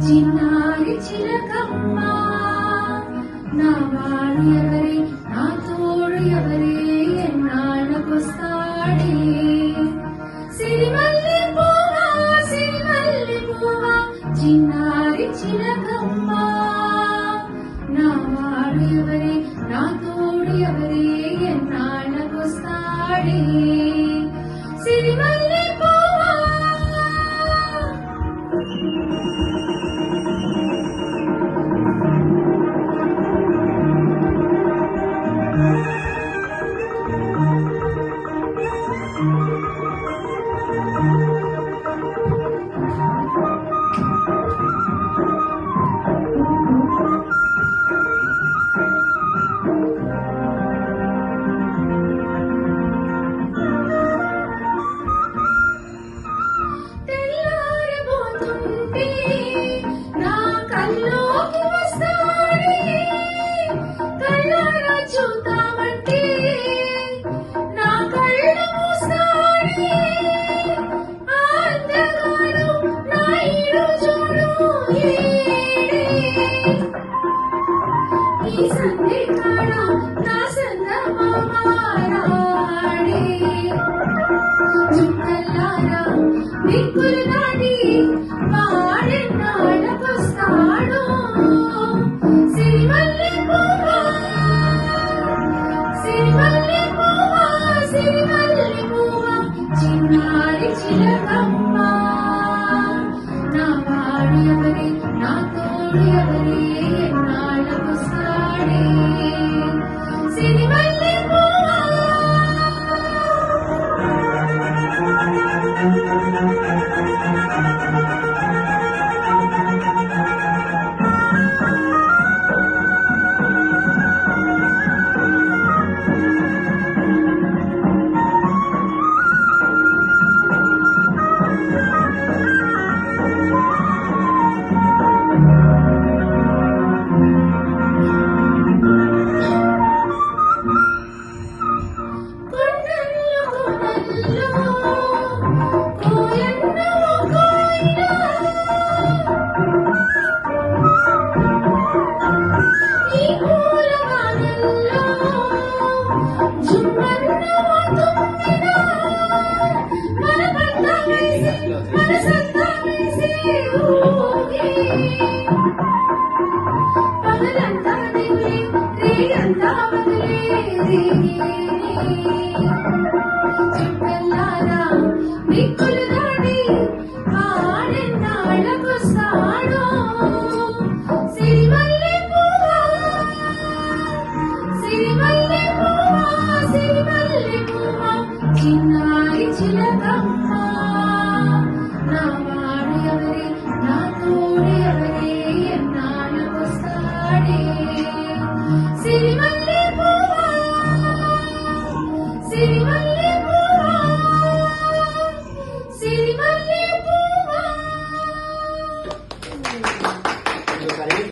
చిన్నారి చిలకమ్మ నా వాడు ఎవరే నా తోడు ఎవరే ఎన్నాళ్ళకొస్తాడే సిరిమల్లి పువ్వా చిన్నారి చిలకమ్మ నా వాడు ఎవరే నా తోడు ఎవరే ఎన్నాళ్ళకొస్తాడే సిరిమల్లి పువ్వా దిక్కులు దాటి వాడెన్నాళ్ళకొస్తాడు సిరిమల్లి పువ్వా చిన్నారి చిలకమ్మ నా వాడు ఎవరే నా తోడు ఎవరే ఎన్నాళ్ళకొస్తాడే సిరిమల్లి పువ్వా దిక్కులు దాటి వాడెన్నాళ్ళకొస్తాడు సిరిమల్లి పువ్వా చిన్నారి చిలకమ్మ నా వాడు ఎవరే నా తోడు ఎవరే ఎన్నాళ్ళకొస్తాడే సిరిమల్లి పువ్వా